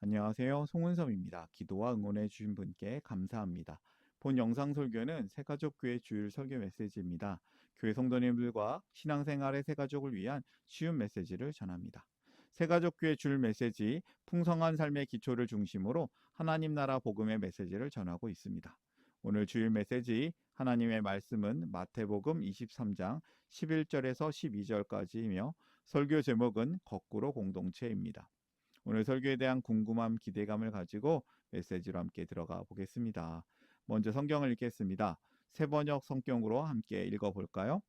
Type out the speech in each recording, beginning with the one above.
안녕하세요. 송은섭입니다. 기도와 응원해 주신 분께 감사합니다. 본 영상 설교는 새가족교회 주일 설교 메시지입니다. 교회 성도님들과 신앙생활의 새가족을 위한 쉬운 메시지를 전합니다. 새가족교회 주일 메시지 풍성한 삶의 기초를 중심으로 하나님 나라 복음의 메시지를 전하고 있습니다. 오늘 주일 메시지 하나님의 말씀은 마태복음 23장 11절에서 12절까지이며 설교 제목은 거꾸로 공동체입니다. 오늘 설교에 대한 궁금함, 기대감을 가지고 메시지로 함께 들어가 보겠습니다. 먼저 성경을 읽겠습니다. 새번역 성경으로 함께 읽어볼까요?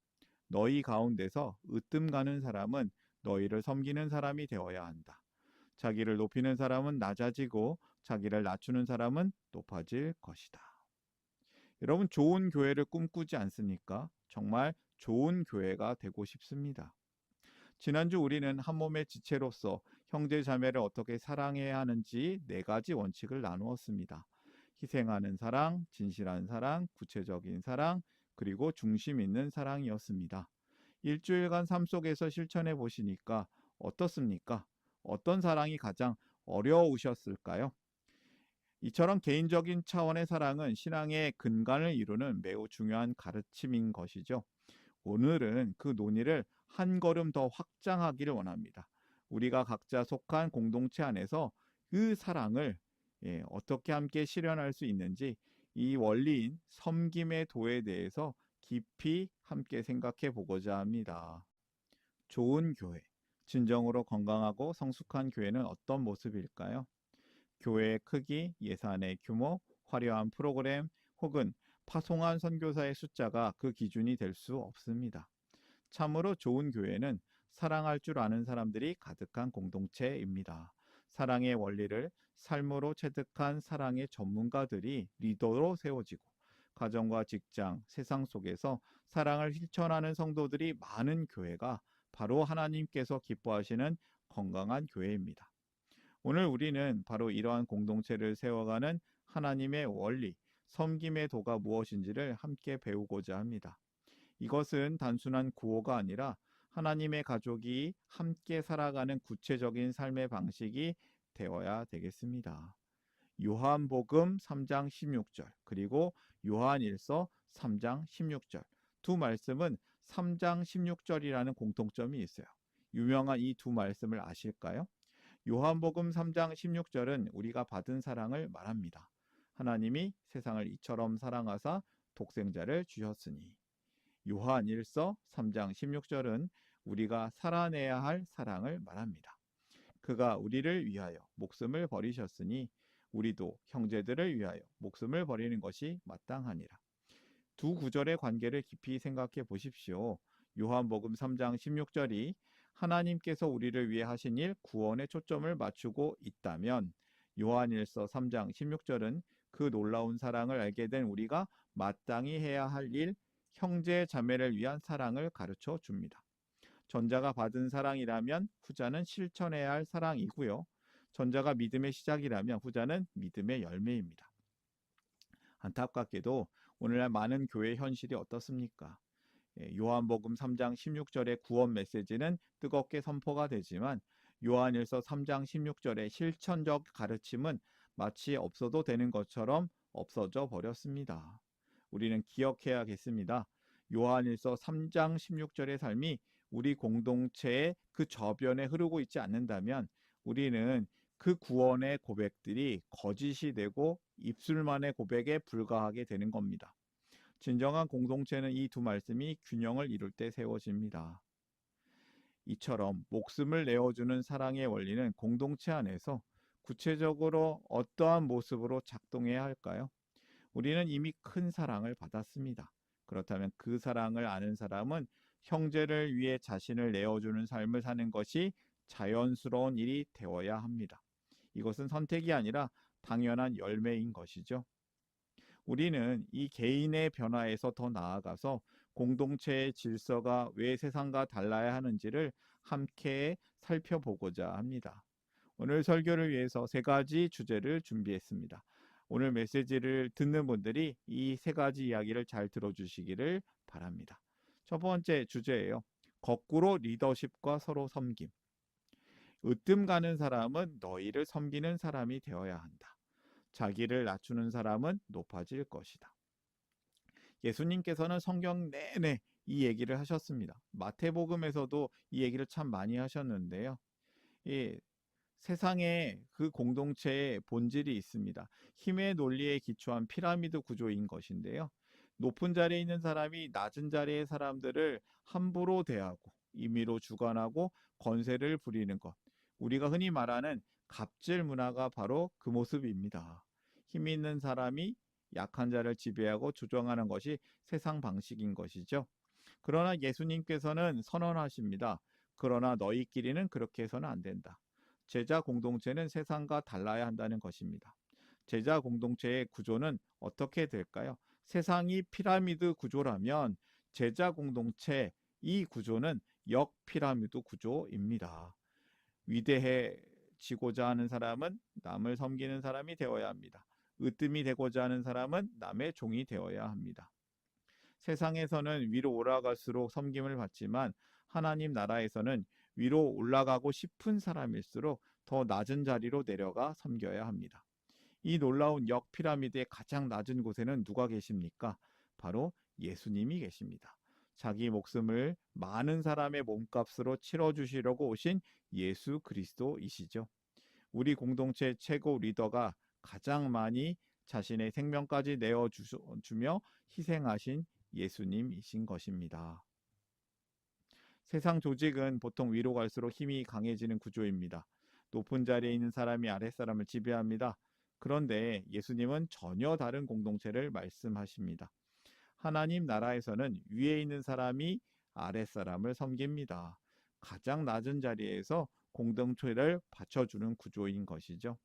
너희 가운데서 으뜸 가는 사람은 너희를 섬기는 사람이 되어야 한다. 자기를 높이는 사람은 낮아지고 자기를 낮추는 사람은 높아질 것이다. 여러분, 좋은 교회를 꿈꾸지 않습니까? 정말 좋은 교회가 되고 싶습니다. 지난주 우리는 한 몸의 지체로서 형제 자매를 어떻게 사랑해야 하는지 4가지 원칙을 나누었습니다. 희생하는 사랑, 진실한 사랑, 구체적인 사랑, 그리고 중심 있는 사랑이었습니다. 일주일간 삶 속에서 실천해 보시니까 어떻습니까? 어떤 사랑이 가장 어려우셨을까요? 이처럼 개인적인 차원의 사랑은 신앙의 근간을 이루는 매우 중요한 가르침인 것이죠. 오늘은 그 논의를 한 걸음 더 확장하기를 원합니다. 우리가 각자 속한 공동체 안에서 그 사랑을 어떻게 함께 실현할 수 있는지 이 원리인 섬김의 도에 대해서 깊이 함께 생각해 보고자 합니다. 좋은 교회, 진정으로 건강하고 성숙한 교회는 어떤 모습일까요? 교회의 크기, 예산의 규모, 화려한 프로그램 혹은 파송한 선교사의 숫자가 그 기준이 될 수 없습니다. 참으로 좋은 교회는 사랑할 줄 아는 사람들이 가득한 공동체입니다. 사랑의 원리를 삶으로 체득한 사랑의 전문가들이 리더로 세워지고 가정과 직장, 세상 속에서 사랑을 실천하는 성도들이 많은 교회가 바로 하나님께서 기뻐하시는 건강한 교회입니다. 오늘 우리는 바로 이러한 공동체를 세워가는 하나님의 원리, 섬김의 도가 무엇인지를 함께 배우고자 합니다. 이것은 단순한 구호가 아니라 하나님의 가족이 함께 살아가는 구체적인 삶의 방식이 되어야 되겠습니다. 요한복음 3장 16절 그리고 요한일서 3장 16절 두 말씀은 3장 16절이라는 공통점이 있어요. 유명한 이 두 말씀을 아실까요? 요한복음 3장 16절은 우리가 받은 사랑을 말합니다. 하나님이 세상을 이처럼 사랑하사 독생자를 주셨으니. 요한일서 3장 16절은 우리가 살아내야 할 사랑을 말합니다. 그가 우리를 위하여 목숨을 버리셨으니 우리도 형제들을 위하여 목숨을 버리는 것이 마땅하니라. 두 구절의 관계를 깊이 생각해 보십시오. 요한복음 3장 16절이 하나님께서 우리를 위해 하신 일 구원에 초점을 맞추고 있다면 요한일서 3장 16절은 그 놀라운 사랑을 알게 된 우리가 마땅히 해야 할 일, 형제 자매를 위한 사랑을 가르쳐 줍니다. 전자가 받은 사랑이라면 후자는 실천해야 할 사랑이고요. 전자가 믿음의 시작이라면 후자는 믿음의 열매입니다. 안타깝게도 오늘날 많은 교회 현실이 어떻습니까? 요한복음 3장 16절의 구원 메시지는 뜨겁게 선포가 되지만 요한일서 3장 16절의 실천적 가르침은 마치 없어도 되는 것처럼 없어져 버렸습니다. 우리는 기억해야겠습니다. 요한일서 3장 16절의 삶이 우리 공동체의 그 저변에 흐르고 있지 않는다면 우리는 그 구원의 고백들이 거짓이 되고 입술만의 고백에 불과하게 되는 겁니다. 진정한 공동체는 이 두 말씀이 균형을 이룰 때 세워집니다. 이처럼 목숨을 내어주는 사랑의 원리는 공동체 안에서 구체적으로 어떠한 모습으로 작동해야 할까요? 우리는 이미 큰 사랑을 받았습니다. 그렇다면 그 사랑을 아는 사람은 형제를 위해 자신을 내어주는 삶을 사는 것이 자연스러운 일이 되어야 합니다. 이것은 선택이 아니라 당연한 열매인 것이죠. 우리는 이 개인의 변화에서 더 나아가서 공동체의 질서가 왜 세상과 달라야 하는지를 함께 살펴보고자 합니다. 오늘 설교를 위해서 3가지 주제를 준비했습니다. 오늘 메시지를 듣는 분들이 이 3가지 이야기를 잘 들어주시기를 바랍니다. 첫 번째 주제예요. 거꾸로 리더십과 서로 섬김. 으뜸 가는 사람은 너희를 섬기는 사람이 되어야 한다. 자기를 낮추는 사람은 높아질 것이다. 예수님께서는 성경 내내 이 얘기를 하셨습니다. 마태복음에서도 이 얘기를 참 많이 하셨는데요. 이 세상에 그 공동체의 본질이 있습니다. 힘의 논리에 기초한 피라미드 구조인 것인데요. 높은 자리에 있는 사람이 낮은 자리의 사람들을 함부로 대하고 임의로 주관하고 권세를 부리는 것. 우리가 흔히 말하는 갑질 문화가 바로 그 모습입니다. 힘 있는 사람이 약한 자를 지배하고 조정하는 것이 세상 방식인 것이죠. 그러나 예수님께서는 선언하십니다. 그러나 너희끼리는 그렇게 해서는 안 된다. 제자 공동체는 세상과 달라야 한다는 것입니다. 제자 공동체의 구조는 어떻게 될까요? 세상이 피라미드 구조라면 제자 공동체 이 구조는 역피라미드 구조입니다. 위대해지고자 하는 사람은 남을 섬기는 사람이 되어야 합니다. 으뜸이 되고자 하는 사람은 남의 종이 되어야 합니다. 세상에서는 위로 올라갈수록 섬김을 받지만 하나님 나라에서는 위로 올라가고 싶은 사람일수록 더 낮은 자리로 내려가 섬겨야 합니다. 이 놀라운 역피라미드의 가장 낮은 곳에는 누가 계십니까? 바로 예수님이 계십니다. 자기 목숨을 많은 사람의 몸값으로 치러주시려고 오신 예수 그리스도이시죠. 우리 공동체 최고 리더가 가장 많이 자신의 생명까지 내어주며 희생하신 예수님이신 것입니다. 세상 조직은 보통 위로 갈수록 힘이 강해지는 구조입니다. 높은 자리에 있는 사람이 아랫사람을 지배합니다. 그런데 예수님은 전혀 다른 공동체를 말씀하십니다. 하나님 나라에서는 위에 있는 사람이 아랫사람을 섬깁니다. 가장 낮은 자리에서 공동체를 받쳐주는 구조인 것이죠.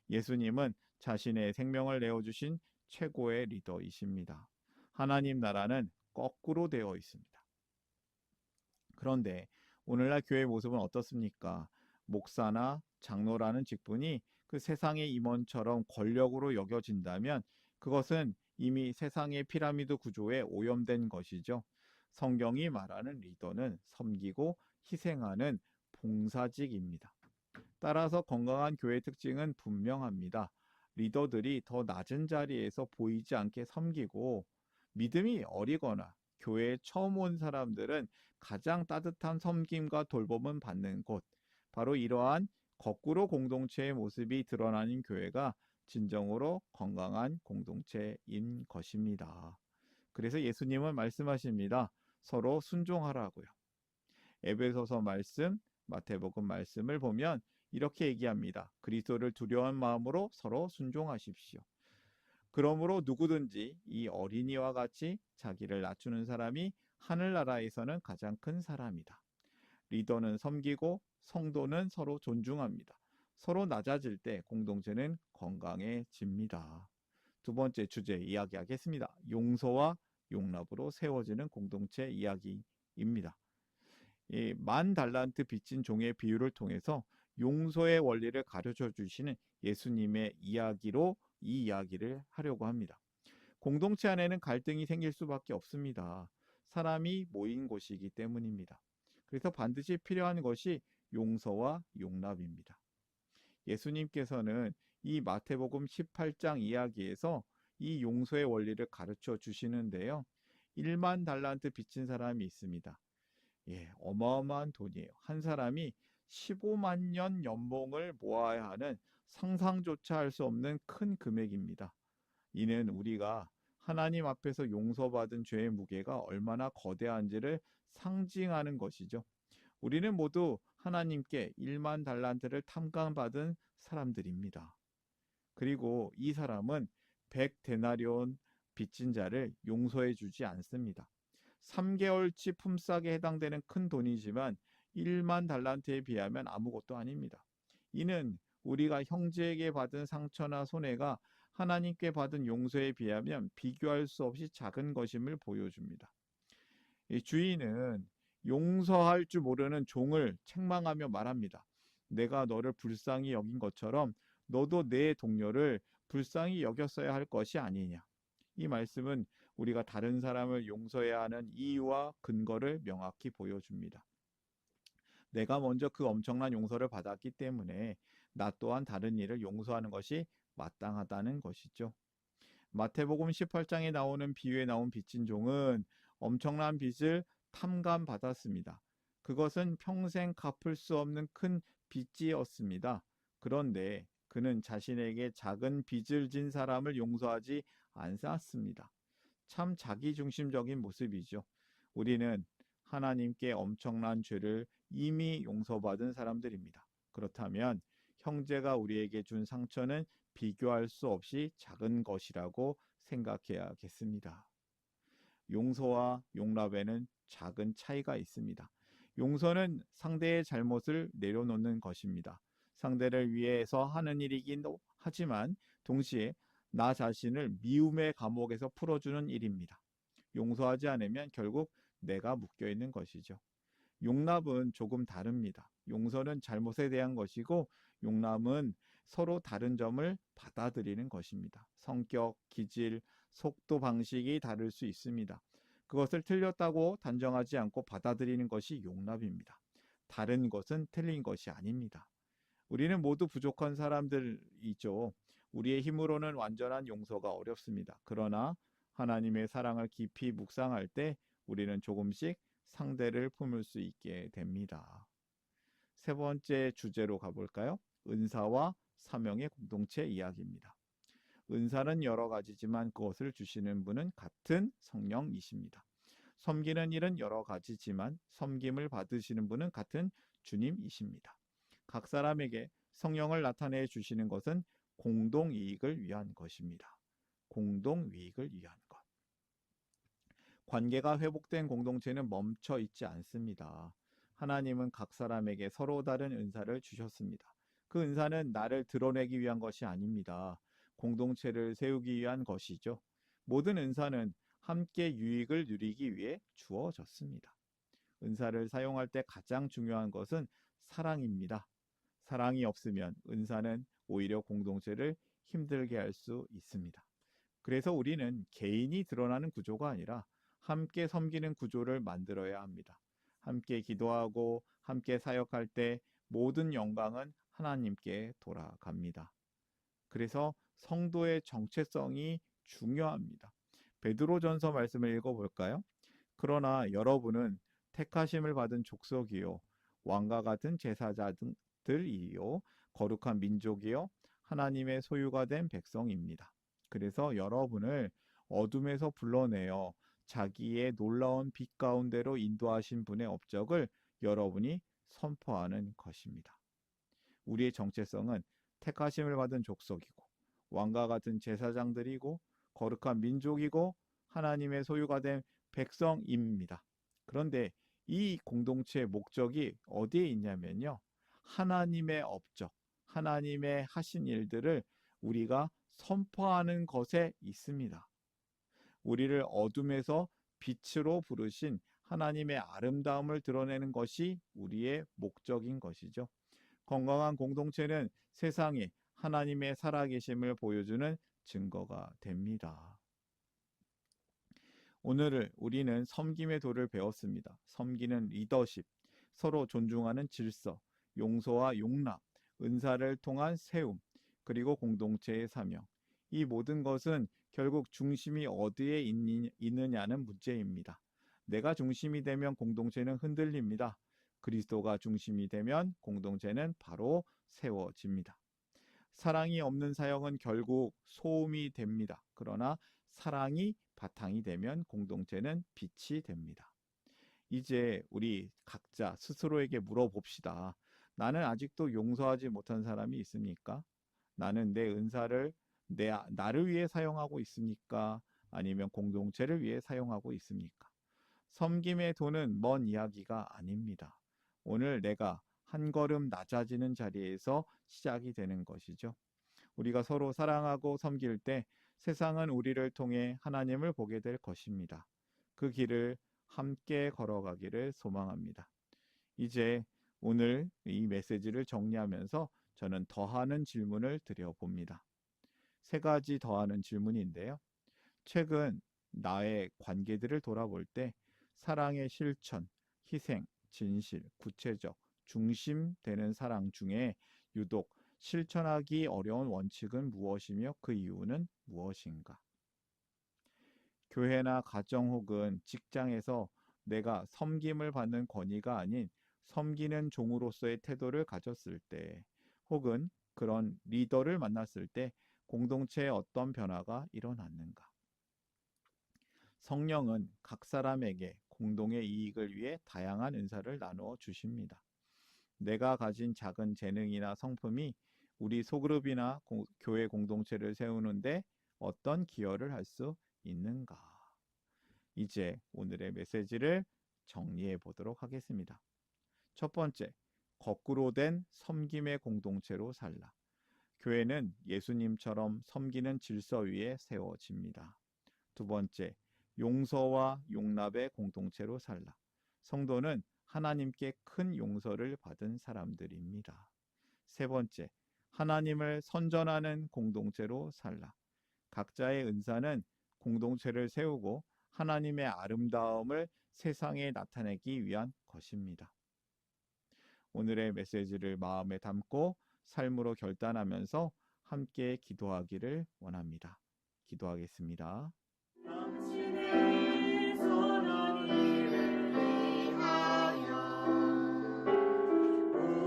예수님은 자신의 생명을 내어주신 최고의 리더이십니다. 하나님 나라는 거꾸로 되어 있습니다. 그런데 오늘날 교회의 모습은 어떻습니까? 목사나 장로라는 직분이 그 세상의 임원처럼 권력으로 여겨진다면 그것은 이미 세상의 피라미드 구조에 오염된 것이죠. 성경이 말하는 리더는 섬기고 희생하는 봉사직입니다. 따라서 건강한 교회 특징은 분명합니다. 리더들이 더 낮은 자리에서 보이지 않게 섬기고 믿음이 어리거나 교회에 처음 온 사람들은 가장 따뜻한 섬김과 돌봄을 받는 곳, 바로 이러한 거꾸로 공동체의 모습이 드러나는 교회가 진정으로 건강한 공동체인 것입니다. 그래서 예수님은 말씀하십니다. 서로 순종하라고요. 에베소서 말씀, 마태복음 말씀을 보면 이렇게 얘기합니다. 그리스도를 두려운 마음으로 서로 순종하십시오. 그러므로 누구든지 이 어린이와 같이 자기를 낮추는 사람이 하늘나라에서는 가장 큰 사람이다. 리더는 섬기고 성도는 서로 존중합니다. 서로 낮아질 때 공동체는 건강해집니다. 두 번째 주제 이야기하겠습니다. 용서와 용납으로 세워지는 공동체 이야기입니다. 이 만 달란트 빚진 종의 비유를 통해서 용서의 원리를 가르쳐 주시는 예수님의 이야기로 이 이야기를 하려고 합니다. 공동체 안에는 갈등이 생길 수밖에 없습니다. 사람이 모인 곳이기 때문입니다. 그래서 반드시 필요한 것이 용서와 용납입니다. 예수님께서는 이 마태복음 18장 이야기에서 이 용서의 원리를 가르쳐 주시는데요. 1만 달란트 빚진 사람이 있습니다. 어마어마한 돈이에요. 한 사람이 15만 년 연봉을 모아야 하는 상상조차 할 수 없는 큰 금액입니다. 이는 우리가 하나님 앞에서 용서받은 죄의 무게가 얼마나 거대한지를 상징하는 것이죠. 우리는 모두 하나님께 1만 달란트를 탕감받은 사람들입니다. 그리고 이 사람은 100데나리온 빚진 자를 용서해 주지 않습니다. 3개월치 품삯에 해당되는 큰 돈이지만 1만 달란트에 비하면 아무것도 아닙니다. 이는 우리가 형제에게 받은 상처나 손해가 하나님께 받은 용서에 비하면 비교할 수 없이 작은 것임을 보여줍니다. 이 주인은 용서할 줄 모르는 종을 책망하며 말합니다. 내가 너를 불쌍히 여긴 것처럼 너도 내 동료를 불쌍히 여겼어야 할 것이 아니냐. 이 말씀은 우리가 다른 사람을 용서해야 하는 이유와 근거를 명확히 보여줍니다. 내가 먼저 그 엄청난 용서를 받았기 때문에 나 또한 다른 이를 용서하는 것이 마땅하다는 것이죠. 마태복음 18장에 나오는 비유에 나온 빚진 종은 엄청난 빚을 탕감받았습니다. 그것은 평생 갚을 수 없는 큰 빚이었습니다. 그런데 그는 자신에게 작은 빚을 진 사람을 용서하지 않았습니다. 참 자기중심적인 모습이죠. 우리는 하나님께 엄청난 죄를 이미 용서받은 사람들입니다. 그렇다면 형제가 우리에게 준 상처는 비교할 수 없이 작은 것이라고 생각해야겠습니다. 용서와 용납에는 작은 차이가 있습니다. 용서는 상대의 잘못을 내려놓는 것입니다. 상대를 위해서 하는 일이기도 하지만 동시에 나 자신을 미움의 감옥에서 풀어주는 일입니다. 용서하지 않으면 결국 내가 묶여 있는 것이죠. 용납은 조금 다릅니다. 용서는 잘못에 대한 것이고 용납은 서로 다른 점을 받아들이는 것입니다. 성격, 기질, 속도 방식이 다를 수 있습니다. 그것을 틀렸다고 단정하지 않고 받아들이는 것이 용납입니다. 다른 것은 틀린 것이 아닙니다. 우리는 모두 부족한 사람들이죠. 우리의 힘으로는 완전한 용서가 어렵습니다. 그러나 하나님의 사랑을 깊이 묵상할 때 우리는 조금씩 상대를 품을 수 있게 됩니다. 세 번째 주제로 가볼까요? 은사와 사명의 공동체 이야기입니다. 은사는 여러 가지지만 그것을 주시는 분은 같은 성령이십니다. 섬기는 일은 여러 가지지만 섬김을 받으시는 분은 같은 주님이십니다. 각 사람에게 성령을 나타내 주시는 것은 공동 이익을 위한 것입니다. 공동 이익을 위한 것. 관계가 회복된 공동체는 멈춰 있지 않습니다. 하나님은 각 사람에게 서로 다른 은사를 주셨습니다. 그 은사는 나를 드러내기 위한 것이 아닙니다. 공동체를 세우기 위한 것이죠. 모든 은사는 함께 유익을 누리기 위해 주어졌습니다. 은사를 사용할 때 가장 중요한 것은 사랑입니다. 사랑이 없으면 은사는 오히려 공동체를 힘들게 할 수 있습니다. 그래서 우리는 개인이 드러나는 구조가 아니라 함께 섬기는 구조를 만들어야 합니다. 함께 기도하고 함께 사역할 때 모든 영광은 하나님께 돌아갑니다. 그래서 성도의 정체성이 중요합니다. 베드로전서 말씀을 읽어볼까요? 그러나 여러분은 택하심을 받은 족속이요 왕과 같은 제사자들이요 거룩한 민족이요 하나님의 소유가 된 백성입니다. 그래서 여러분을 어둠에서 불러내어 자기의 놀라운 빛 가운데로 인도하신 분의 업적을 여러분이 선포하는 것입니다. 우리의 정체성은 택하심을 받은 족속이고 왕과 같은 제사장들이고 거룩한 민족이고 하나님의 소유가 된 백성입니다. 그런데 이 공동체의 목적이 어디에 있냐면요. 하나님의 업적, 하나님의 하신 일들을 우리가 선포하는 것에 있습니다. 우리를 어둠에서 빛으로 부르신 하나님의 아름다움을 드러내는 것이 우리의 목적인 것이죠. 건강한 공동체는 세상에 하나님의 살아계심을 보여주는 증거가 됩니다. 오늘 우리는 섬김의 도를 배웠습니다. 섬기는 리더십, 서로 존중하는 질서, 용서와 용납, 은사를 통한 세움, 그리고 공동체의 사명. 이 모든 것은 결국 중심이 어디에 있느냐는 문제입니다. 내가 중심이 되면 공동체는 흔들립니다. 그리스도가 중심이 되면 공동체는 바로 세워집니다. 사랑이 없는 사역은 결국 소음이 됩니다. 그러나 사랑이 바탕이 되면 공동체는 빛이 됩니다. 이제 우리 각자 스스로에게 물어봅시다. 나는 아직도 용서하지 못한 사람이 있습니까? 나는 내 은사를 나를 위해 사용하고 있습니까? 아니면 공동체를 위해 사용하고 있습니까? 섬김의 도는 먼 이야기가 아닙니다. 오늘 내가 한 걸음 낮아지는 자리에서 시작이 되는 것이죠. 우리가 서로 사랑하고 섬길 때 세상은 우리를 통해 하나님을 보게 될 것입니다. 그 길을 함께 걸어가기를 소망합니다. 이제 오늘 이 메시지를 정리하면서 저는 더하는 질문을 드려봅니다. 세 가지 더하는 질문인데요. 최근 나의 관계들을 돌아볼 때 사랑의 실천, 희생, 진실, 구체적, 중심되는 사랑 중에 유독 실천하기 어려운 원칙은 무엇이며 그 이유는 무엇인가? 교회나 가정 혹은 직장에서 내가 섬김을 받는 권위가 아닌 섬기는 종으로서의 태도를 가졌을 때, 혹은 그런 리더를 만났을 때 공동체에 어떤 변화가 일어났는가? 성령은 각 사람에게 공동의 이익을 위해 다양한 은사를 나누어 주십니다. 내가 가진 작은 재능이나 성품이 우리 소그룹이나 교회 공동체를 세우는데 어떤 기여를 할 수 있는가? 이제 오늘의 메시지를 정리해 보도록 하겠습니다. 첫 번째, 거꾸로 된 섬김의 공동체로 살라. 교회는 예수님처럼 섬기는 질서 위에 세워집니다. 두 번째, 용서와 용납의 공동체로 살라. 성도는 하나님께 큰 용서를 받은 사람들입니다. 세 번째, 하나님을 선전하는 공동체로 살라. 각자의 은사는 공동체를 세우고 하나님의 아름다움을 세상에 나타내기 위한 것입니다. 오늘의 메시지를 마음에 담고 삶으로 결단하면서 함께 기도하기를 원합니다. 기도하겠습니다. 당신의 선한 일을 위하여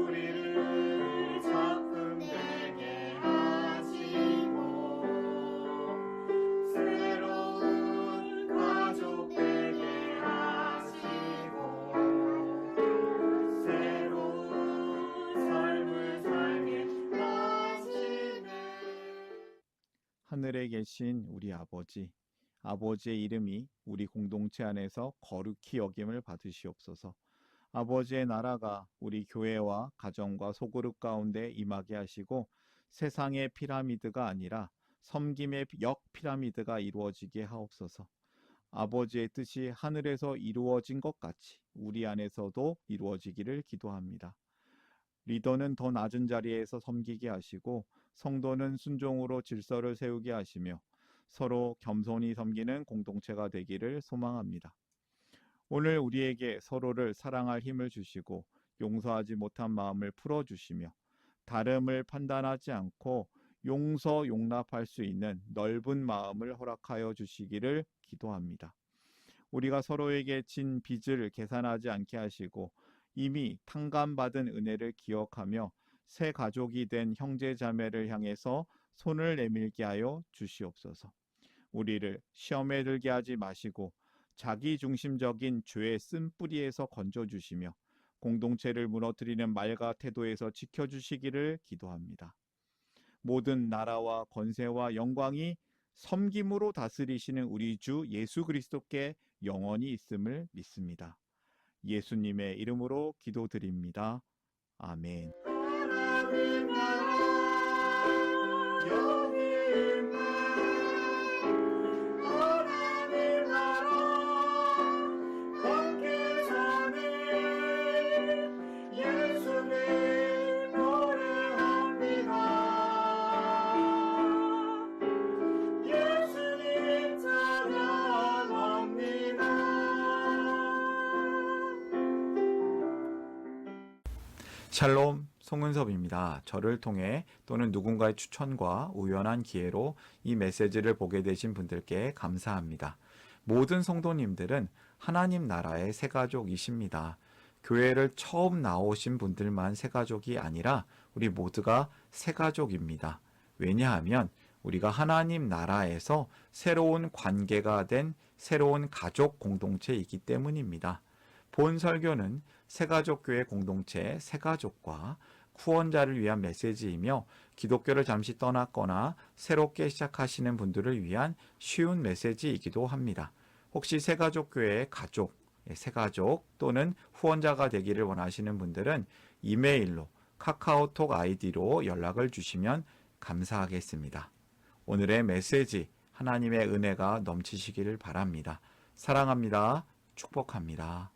우리를 작품되게 하시고 새로운 가족 되게 하시고 새로운 삶을 살게 하시네. 하늘에 계신 우리 아버지, 아버지의 이름이 우리 공동체 안에서 거룩히 여김을 받으시옵소서. 아버지의 나라가 우리 교회와 가정과 소그룹 가운데 임하게 하시고 세상의 피라미드가 아니라 섬김의 역 피라미드가 이루어지게 하옵소서. 아버지의 뜻이 하늘에서 이루어진 것 같이 우리 안에서도 이루어지기를 기도합니다. 리더는 더 낮은 자리에서 섬기게 하시고 성도는 순종으로 질서를 세우게 하시며 서로 겸손히 섬기는 공동체가 되기를 소망합니다. 오늘 우리에게 서로를 사랑할 힘을 주시고 용서하지 못한 마음을 풀어주시며 다름을 판단하지 않고 용서 용납할 수 있는 넓은 마음을 허락하여 주시기를 기도합니다. 우리가 서로에게 진 빚을 계산하지 않게 하시고 이미 탕감받은 은혜를 기억하며 새 가족이 된 형제 자매를 향해서 손을 내밀게 하여 주시옵소서. 우리를 시험에 들게 하지 마시고 자기 중심적인 죄의 쓴뿌리에서 건져주시며 공동체를 무너뜨리는 말과 태도에서 지켜주시기를 기도합니다. 모든 나라와 권세와 영광이 섬김으로 다스리시는 우리 주 예수 그리스도께 영원히 있음을 믿습니다. 예수님의 이름으로 기도드립니다. 아멘. 하나님 나라 여기 있네. 하나님 나라 함께 사네. 예수님 노래합니다. 예수님 찬양합니다. 샬롬, 송은섭입니다. 저를 통해 또는 누군가의 추천과 우연한 기회로 이 메시지를 보게 되신 분들께 감사합니다. 모든 성도님들은 하나님 나라의 새가족이십니다. 교회를 처음 나오신 분들만 새가족이 아니라 우리 모두가 새가족입니다. 왜냐하면 우리가 하나님 나라에서 새로운 관계가 된 새로운 가족 공동체이기 때문입니다. 본 설교는 새가족교회 공동체 새가족과 후원자를 위한 메시지이며 기독교를 잠시 떠났거나 새롭게 시작하시는 분들을 위한 쉬운 메시지이기도 합니다. 혹시 새가족교회의 가족, 새가족 또는 후원자가 되기를 원하시는 분들은 이메일로 카카오톡 아이디로 연락을 주시면 감사하겠습니다. 오늘의 메시지 하나님의 은혜가 넘치시기를 바랍니다. 사랑합니다. 축복합니다.